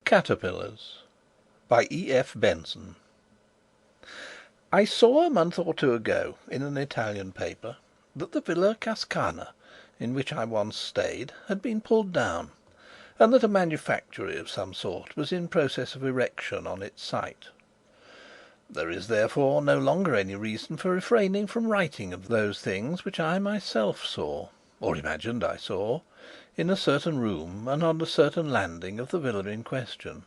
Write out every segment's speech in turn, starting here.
Caterpillars by E. F. Benson. I saw a month or two ago in an Italian paper that the Villa Cascana, in which I once stayed, had been pulled down, and that a manufactory of some sort was in process of erection on its site. There is therefore no longer any reason for refraining from writing of those things which I myself saw, or imagined I saw, in a certain room and on a certain landing of the villa in question;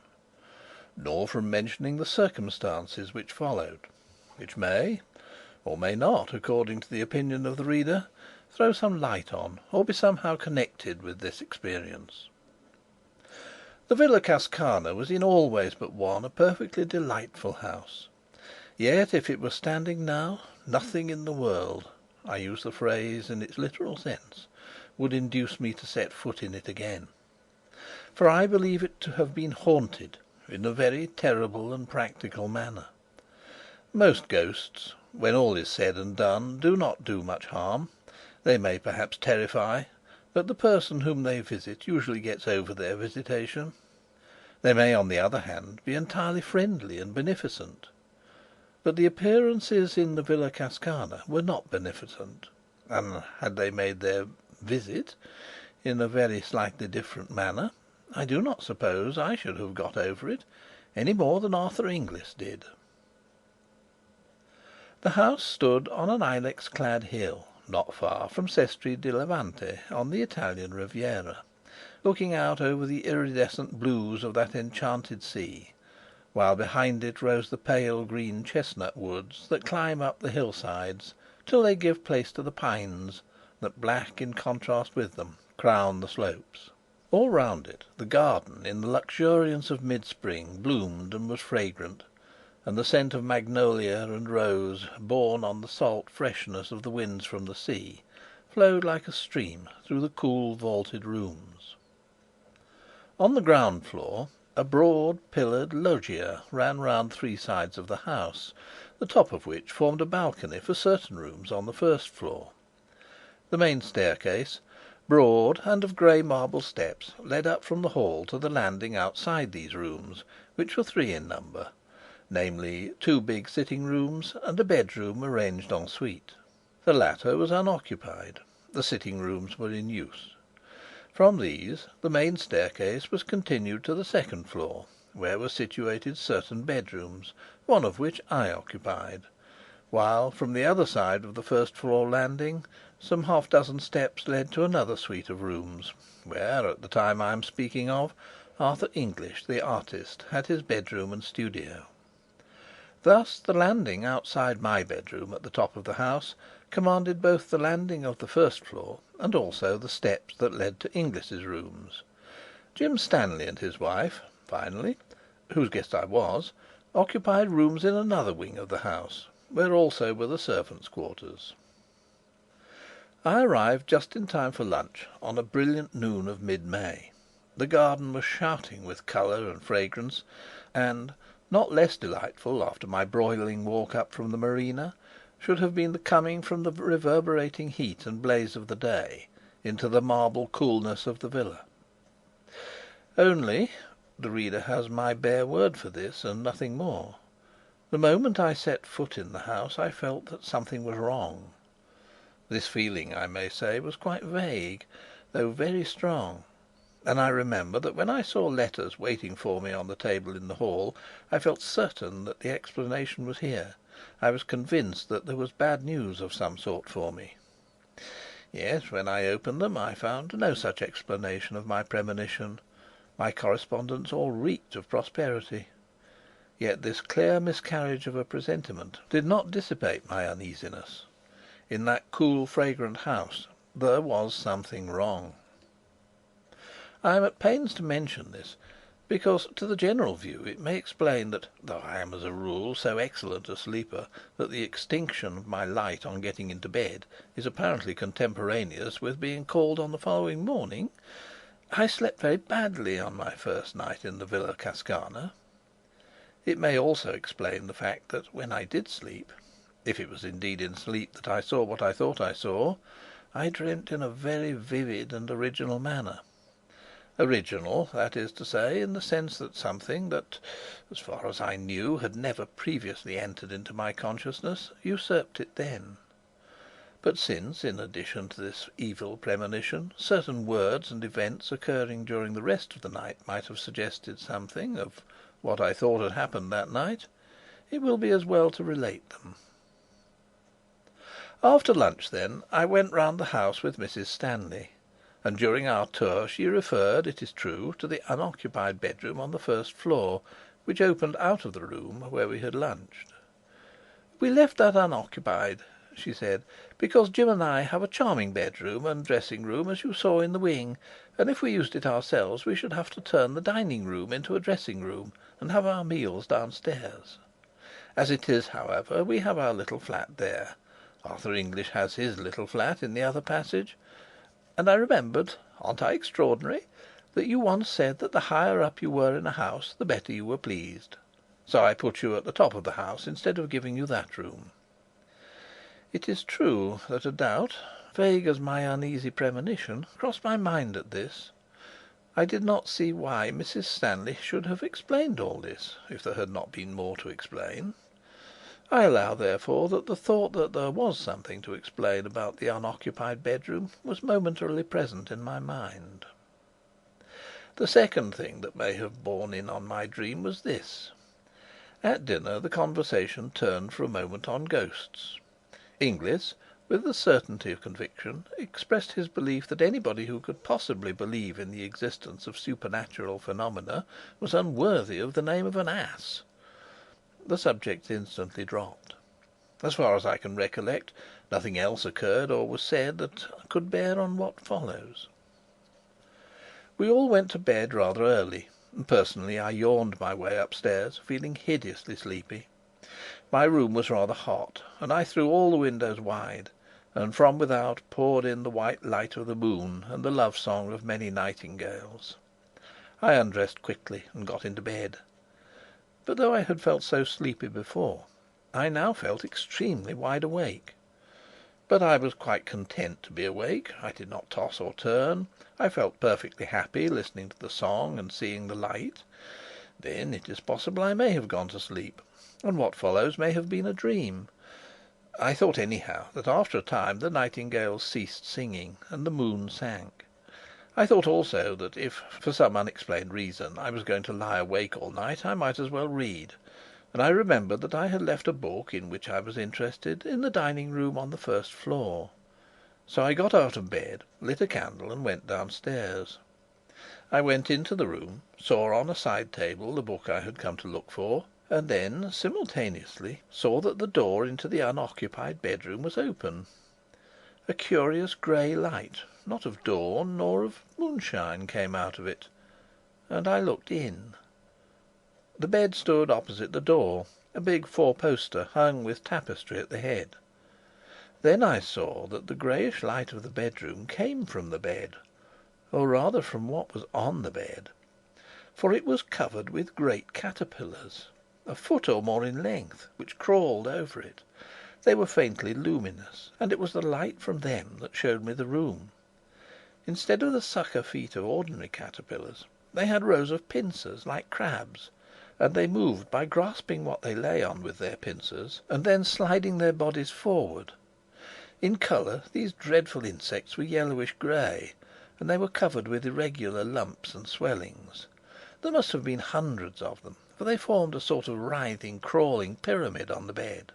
nor from mentioning the circumstances which followed, which may, or may not, according to the opinion of the reader, throw some light on, or be somehow connected with this experience. The Villa Cascana was in all ways but one a perfectly delightful house; yet if it were standing now, nothing in the world, I use the phrase in its literal sense, would induce me to set foot in it again. For I believe it to have been haunted in a very terrible and practical manner. Most ghosts, when all is said and done, do not do much harm. They may perhaps terrify, but the person whom they visit usually gets over their visitation. They may, on the other hand, be entirely friendly and beneficent. But the appearances in the Villa Cascana were not beneficent, and had they made their visit in a very slightly different manner, I do not suppose I should have got over it any more than Arthur Inglis did. The house stood on an ilex-clad hill, not far from Sestri di Levante, on the Italian Riviera, looking out over the iridescent blues of that enchanted sea, while behind it rose the pale green chestnut woods that climb up the hillsides till they give place to the pines that, black in contrast with them, crown the slopes. All round it the garden, in the luxuriance of mid-spring, bloomed and was fragrant, and the scent of magnolia and rose, borne on the salt freshness of the winds from the sea, flowed like a stream through the cool vaulted rooms. On the ground floor a broad pillared loggia ran round three sides of the house, the top of which formed a balcony for certain rooms on the first floor. The main staircase, broad and of grey marble steps, led up from the hall to the landing outside these rooms, which were three in number, namely, two big sitting rooms and a bedroom arranged en suite. The latter was unoccupied; the sitting rooms were in use. From these the main staircase was continued to the second floor, where were situated certain bedrooms, one of which I occupied, while from the other side of the first floor landing some half-dozen steps led to another suite of rooms, where, at the time I am speaking of, Arthur Inglis, the artist, had his bedroom and studio. Thus the landing outside my bedroom at the top of the house commanded both the landing of the first floor and also the steps that led to Inglis's rooms. Jim Stanley and his wife, finally, whose guest I was, occupied rooms in another wing of the house, where also were the servants' quarters. I arrived just in time for lunch on a brilliant noon of mid-May. The garden was shouting with colour and fragrance, and, not less delightful after my broiling walk up from the marina, should have been the coming from the reverberating heat and blaze of the day into the marble coolness of the villa. Only, the reader has my bare word for this, and nothing more, the moment I set foot in the house I felt that something was wrong. This feeling, I may say, was quite vague, though very strong; and I remember that when I saw letters waiting for me on the table in the hall, I felt certain that the explanation was here. I was convinced that there was bad news of some sort for me. Yet when I opened them I found no such explanation of my premonition. My correspondence all reeked of prosperity. Yet this clear miscarriage of a presentiment did not dissipate my uneasiness. In that cool, fragrant house there was something wrong. I am at pains to mention this, because to the general view it may explain that, though I am as a rule so excellent a sleeper that the extinction of my light on getting into bed is apparently contemporaneous with being called on the following morning, I slept very badly on my first night in the Villa Cascana. It may also explain the fact that when I did sleep, if it was indeed in sleep that I saw what I thought I saw, I dreamt in a very vivid and original manner. Original, that is to say, in the sense that something that, as far as I knew, had never previously entered into my consciousness, usurped it then. But since, in addition to this evil premonition, certain words and events occurring during the rest of the night might have suggested something of what I thought had happened that night, it will be as well to relate them. After lunch, then, I went round the house with Mrs. Stanley, and during our tour she referred, it is true, to the unoccupied bedroom on the first floor, which opened out of the room where we had lunched. "We left that unoccupied," she said, "because Jim and I have a charming bedroom and dressing room, as you saw in the wing, and if we used it ourselves we should have to turn the dining room into a dressing room and have our meals downstairs. As it is, however, we have our little flat there. Arthur English has his little flat in the other passage. And I remembered, aren't I extraordinary, that you once said that the higher up you were in a house the better you were pleased. So I put you at the top of the house instead of giving you that room." It is true that a doubt, vague as my uneasy premonition, crossed my mind at this. I did not see why Mrs. Stanley should have explained all this, if there had not been more to explain. I allow, therefore, that the thought that there was something to explain about the unoccupied bedroom was momentarily present in my mind. The second thing that may have borne in on my dream was this. At dinner the conversation turned for a moment on ghosts. Inglis, with the certainty of conviction, expressed his belief that anybody who could possibly believe in the existence of supernatural phenomena was unworthy of the name of an ass. The subject instantly dropped. As far as I can recollect, nothing else occurred or was said that could bear on what follows. We all went to bed rather early, and personally I yawned my way upstairs, feeling hideously sleepy. My room was rather hot, and I threw all the windows wide, and from without poured in the white light of the moon and the love song of many nightingales. I undressed quickly and got into bed. But though I had felt so sleepy before, I now felt extremely wide awake. But I was quite content to be awake. I did not toss or turn. I felt perfectly happy, listening to the song and seeing the light. Then it is possible I may have gone to sleep, and what follows may have been a dream. I thought anyhow that after a time the nightingales ceased singing and the moon sank. I thought also that if, for some unexplained reason, I was going to lie awake all night, I might as well read, and I remembered that I had left a book in which I was interested in the dining room on the first floor. So I got out of bed, lit a candle, and went downstairs. I went into the room, saw on a side table the book I had come to look for, and then simultaneously saw that the door into the unoccupied bedroom was open. A curious grey light, not of dawn nor of moonshine, came out of it, and I looked in. The bed stood opposite the door, a big four-poster hung with tapestry at the head. Then I saw that the greyish light of the bedroom came from the bed, or rather from what was on the bed, for it was covered with great caterpillars, a foot or more in length, which crawled over it. They were faintly luminous, and it was the light from them that showed me the room. Instead of the sucker feet of ordinary caterpillars, they had rows of pincers like crabs, and they moved by grasping what they lay on with their pincers and then sliding their bodies forward. In colour these dreadful insects were yellowish grey, and they were covered with irregular lumps and swellings. There must have been hundreds of them, for they formed a sort of writhing, crawling pyramid on the bed.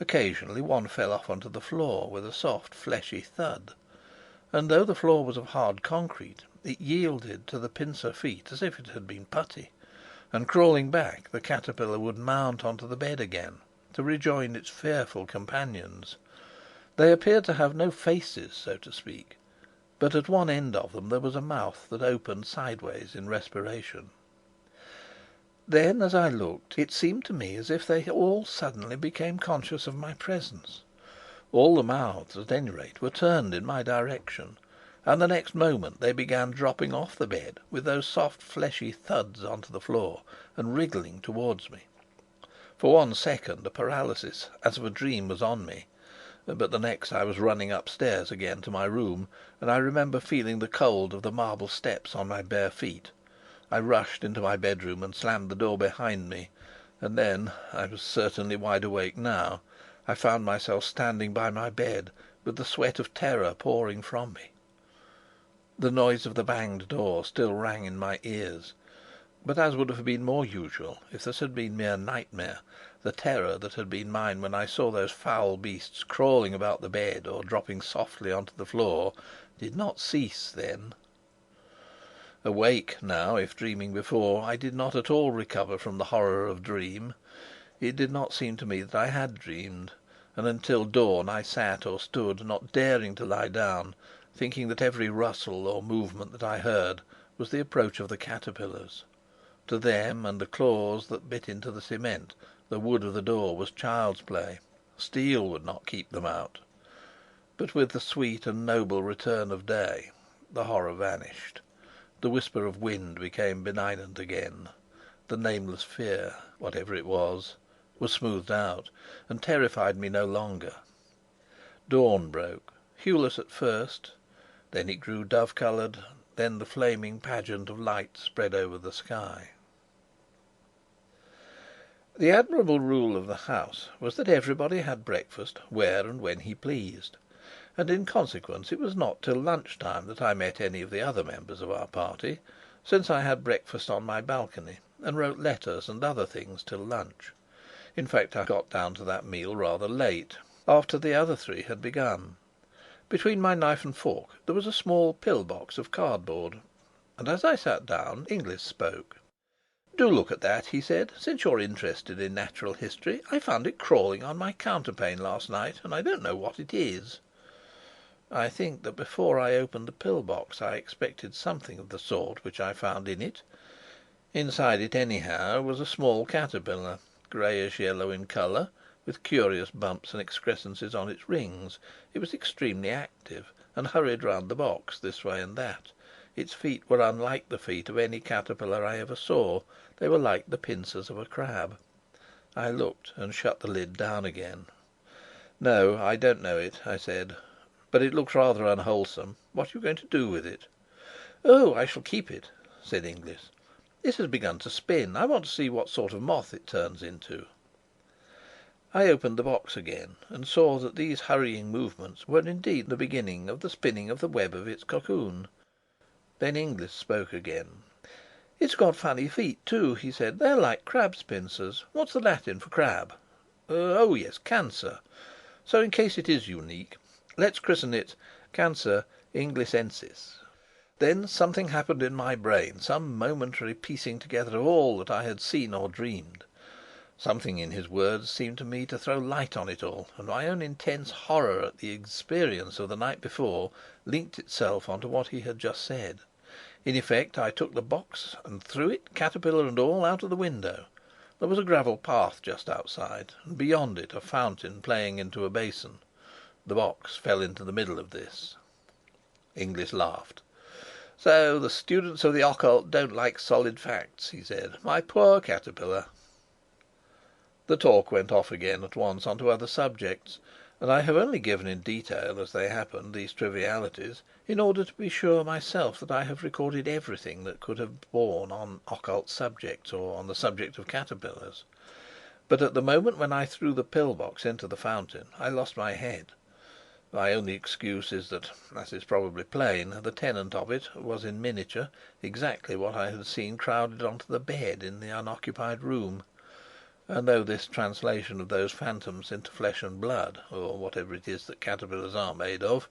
Occasionally one fell off onto the floor with a soft, fleshy thud, and though the floor was of hard concrete, it yielded to the pincer feet as if it had been putty, and crawling back, the caterpillar would mount onto the bed again to rejoin its fearful companions. They appeared to have no faces, so to speak, but at one end of them there was a mouth that opened sideways in respiration. Then, as I looked, it seemed to me as if they all suddenly became conscious of my presence. All the mouths, at any rate, were turned in my direction, and the next moment they began dropping off the bed with those soft fleshy thuds onto the floor and wriggling towards me. For 1 second a paralysis as of a dream was on me, but the next I was running upstairs again to my room, and I remember feeling the cold of the marble steps on my bare feet. I rushed into my bedroom and slammed the door behind me, and then I was certainly wide awake now I found myself standing by my bed, with the sweat of terror pouring from me. The noise of the banged door still rang in my ears, but, as would have been more usual if this had been mere nightmare, the terror that had been mine when I saw those foul beasts crawling about the bed or dropping softly on to the floor did not cease then. Awake now, if dreaming before, I did not at all recover from the horror of dream. It did not seem to me that I had dreamed, and until dawn I sat or stood, not daring to lie down, thinking that every rustle or movement that I heard was the approach of the caterpillars. To them and the claws that bit into the cement, the wood of the door was child's play. Steel would not keep them out. But with the sweet and noble return of day, the horror vanished. The whisper of wind became benignant again. The nameless fear, whatever it was smoothed out, and terrified me no longer. Dawn broke, hueless at first, then it grew dove-coloured, then the flaming pageant of light spread over the sky. The admirable rule of the house was that everybody had breakfast where and when he pleased, and in consequence it was not till lunch-time that I met any of the other members of our party, since I had breakfast on my balcony and wrote letters and other things till lunch. In fact, I got down to that meal rather late, after the other three had begun. Between my knife and fork there was a small pill-box of cardboard, and as I sat down Inglis spoke. "Do look at that," he said. "Since you're interested in natural history, I found it crawling on my counterpane last night, and I don't know what it is." I think that before I opened the pill-box I expected something of the sort which I found in it. Inside it, anyhow, was a small caterpillar, greyish yellow in colour, with curious bumps and excrescences on its rings. It was extremely active, and hurried round the box this way and that. Its feet were unlike the feet of any caterpillar I ever saw; they were like the pincers of a crab. I looked and shut the lid down again. "No, I don't know it," I said, "but it looks rather unwholesome. What are you going to do with it?" "Oh, I shall keep it," said Inglis. "It has begun to spin. I want to see what sort of moth it turns into." I opened the box again, and saw that these hurrying movements were indeed the beginning of the spinning of the web of its cocoon. Then Inglis spoke again. "It's got funny feet, too," he said. "They're like crab's pincers. What's the Latin for crab? Oh yes, Cancer. So, in case it is unique, let's christen it Cancer Inglisensis." Then something happened in my brain, some momentary piecing together of all that I had seen or dreamed. Something in his words seemed to me to throw light on it all, and my own intense horror at the experience of the night before linked itself on to what he had just said. In effect, I took the box and threw it, caterpillar and all, out of the window. There was a gravel path just outside, and beyond it a fountain playing into a basin. The box fell into the middle of this. Inglis laughed. "So the students of the occult don't like solid facts," he said. "My poor caterpillar!" The talk went off again at once on to other subjects, and I have only given in detail, as they happened, these trivialities, in order to be sure myself that I have recorded everything that could have borne on occult subjects or on the subject of caterpillars. But at the moment when I threw the pill-box into the fountain I lost my head. My only excuse is that, as is probably plain, the tenant of it was in miniature exactly what I had seen crowded on to the bed in the unoccupied room; and though this translation of those phantoms into flesh and blood, or whatever it is that caterpillars are made of,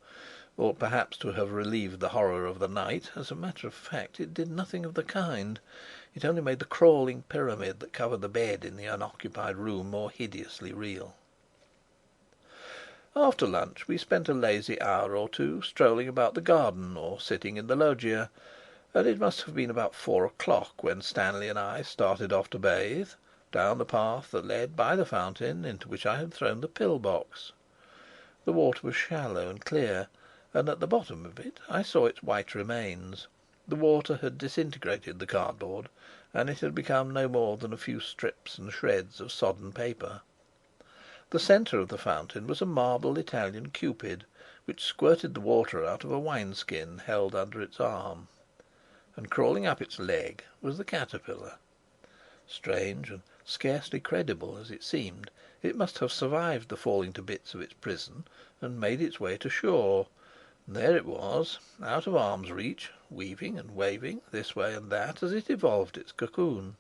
ought perhaps to have relieved the horror of the night, as a matter of fact it did nothing of the kind. It only made the crawling pyramid that covered the bed in the unoccupied room more hideously real. After lunch we spent a lazy hour or two strolling about the garden or sitting in the loggia, and it must have been about 4 o'clock when Stanley and I started off to bathe, down the path that led by the fountain into which I had thrown the pill-box. The water was shallow and clear, and at the bottom of it I saw its white remains. The water had disintegrated the cardboard, and it had become no more than a few strips and shreds of sodden paper. The centre of the fountain was a marble Italian Cupid, which squirted the water out of a wine-skin held under its arm. And crawling up its leg was the caterpillar. Strange and scarcely credible as it seemed, it must have survived the falling to bits of its prison and made its way to shore. And there it was, out of arm's reach, weaving and waving this way and that as it evolved its cocoon.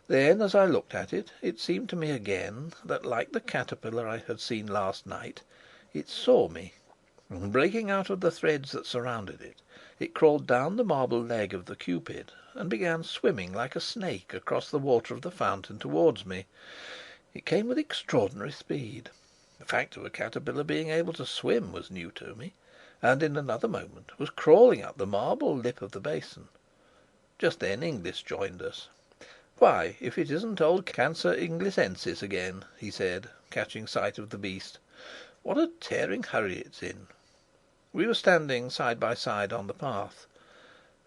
Then, as I looked at it, it seemed to me again that, like the caterpillar I had seen last night, it saw me, and breaking out of the threads that surrounded it, it crawled down the marble leg of the Cupid and began swimming like a snake across the water of the fountain towards me. It came with extraordinary speed. The fact of a caterpillar being able to swim was new to me, and in another moment was crawling up the marble lip of the basin. Just then Inglis joined us. "Why, if it isn't old Cancer Inglisensis again!" he said, catching sight of the beast. "What a tearing hurry it's in!" We were standing side by side on the path,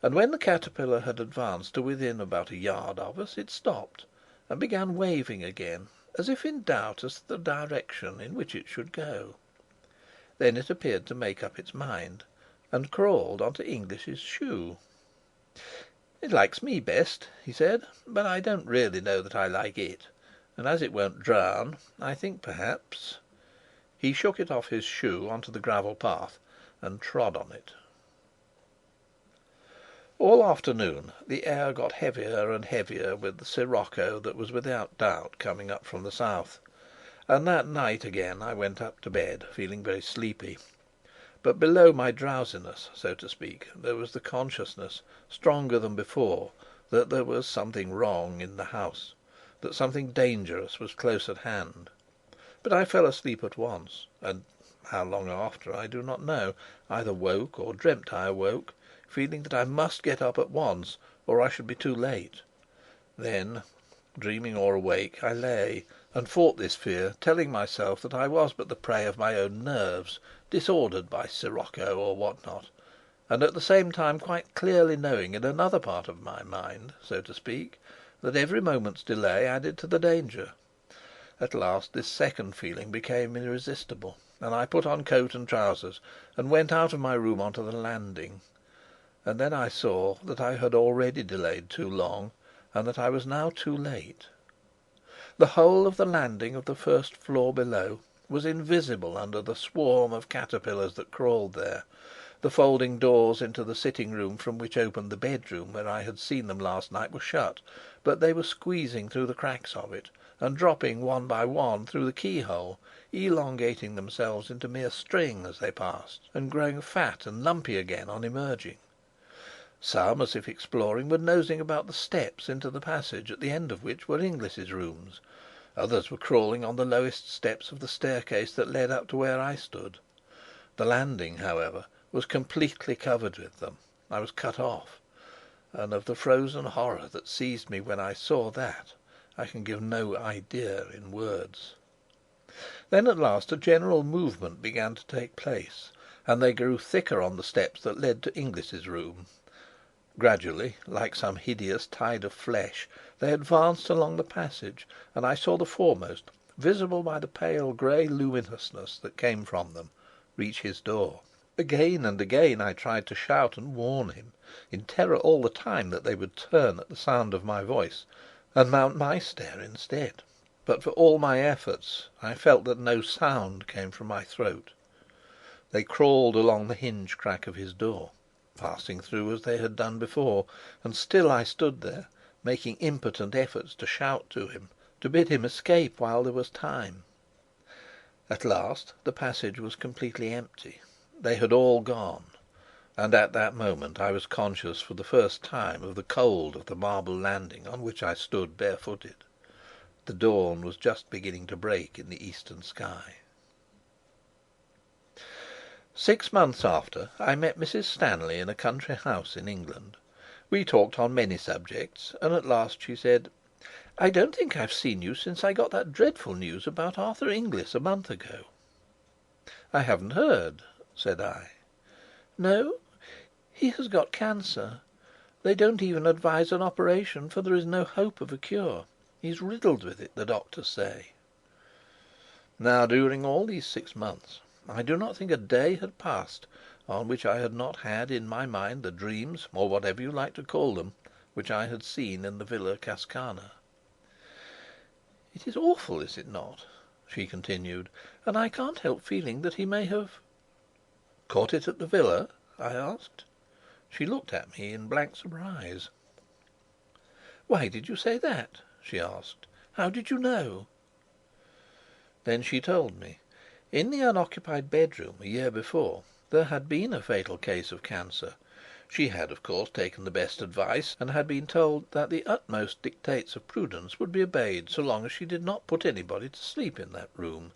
and when the caterpillar had advanced to within about a yard of us, it stopped and began waving again, as if in doubt as to the direction in which it should go. Then it appeared to make up its mind, and crawled on to Inglish's shoe. "It likes me best," he said, "but I don't really know that I like it. And as it won't drown, I think perhaps—" He shook it off his shoe on to the gravel path and trod on it. All afternoon the air got heavier and heavier with the sirocco that was without doubt coming up from the south, and that night again I went up to bed feeling very sleepy. But below my drowsiness, so to speak, there was the consciousness, stronger than before, that there was something wrong in the house, that something dangerous was close at hand. But I fell asleep at once, and how long after I do not know, either woke or dreamt I awoke, feeling that I must get up at once, or I should be too late. Then, dreaming or awake, I lay and fought this fear, telling myself that I was but the prey of my own nerves, disordered by sirocco or what not, and at the same time quite clearly knowing in another part of my mind, so to speak, that every moment's delay added to the danger. At last this second feeling became irresistible, and I put on coat and trousers and went out of my room onto the landing. And then I saw that I had already delayed too long, and that I was now too late. The whole of the landing of the first floor below was invisible under the swarm of caterpillars that crawled there. The folding doors into the sitting room from which opened the bedroom where I had seen them last night were shut, but they were squeezing through the cracks of it, and dropping one by one through the keyhole, elongating themselves into mere string as they passed, and growing fat and lumpy again on emerging. Some, as if exploring, were nosing about the steps into the passage, at the end of which were Ingles's rooms. Others were crawling on the lowest steps of the staircase that led up to where I stood. The landing, however, was completely covered with them. I was cut off, and of the frozen horror that seized me when I saw that, I can give no idea in words. Then at last a general movement began to take place, and they grew thicker on the steps that led to Ingles's room. Gradually, like some hideous tide of flesh, they advanced along the passage, and I saw the foremost, visible by the pale grey luminousness that came from them, reach his door. Again and again I tried to shout and warn him, in terror all the time that they would turn at the sound of my voice and mount my stair instead. But for all my efforts I felt that no sound came from my throat. They crawled along the hinge crack of his door, passing through as they had done before, and still I stood there, making impotent efforts to shout to him, to bid him escape while there was time. At last the passage was completely empty. They had all gone, and at that moment I was conscious for the first time of the cold of the marble landing on which I stood barefooted. The dawn was just beginning to break in the eastern sky. 6 months after, I met Mrs. Stanley in a country house in England. We talked on many subjects, and at last she said: "I don't think I've seen you since I got that dreadful news about Arthur Inglis a month ago." "I haven't heard," said I. "No? He has got cancer. They don't even advise an operation, for there is no hope of a cure. He's riddled with it, the doctors say." Now, during all these 6 months, I do not think a day had passed on which I had not had in my mind the dreams, or whatever you like to call them, which I had seen in the Villa Cascana. "It is awful, is it not?" she continued. "And I can't help feeling that he may have—" "Caught it at the villa?" I asked. She looked at me in blank surprise. "Why did you say that?" she asked. "How did you know?" Then she told me. In the unoccupied bedroom, a year before, there had been a fatal case of cancer. She had, of course, taken the best advice, and had been told that the utmost dictates of prudence would be obeyed so long as she did not put anybody to sleep in that room,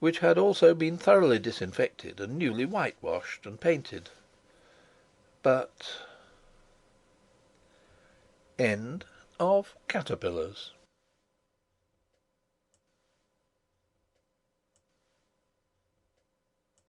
which had also been thoroughly disinfected and newly whitewashed and painted. But End of Caterpillars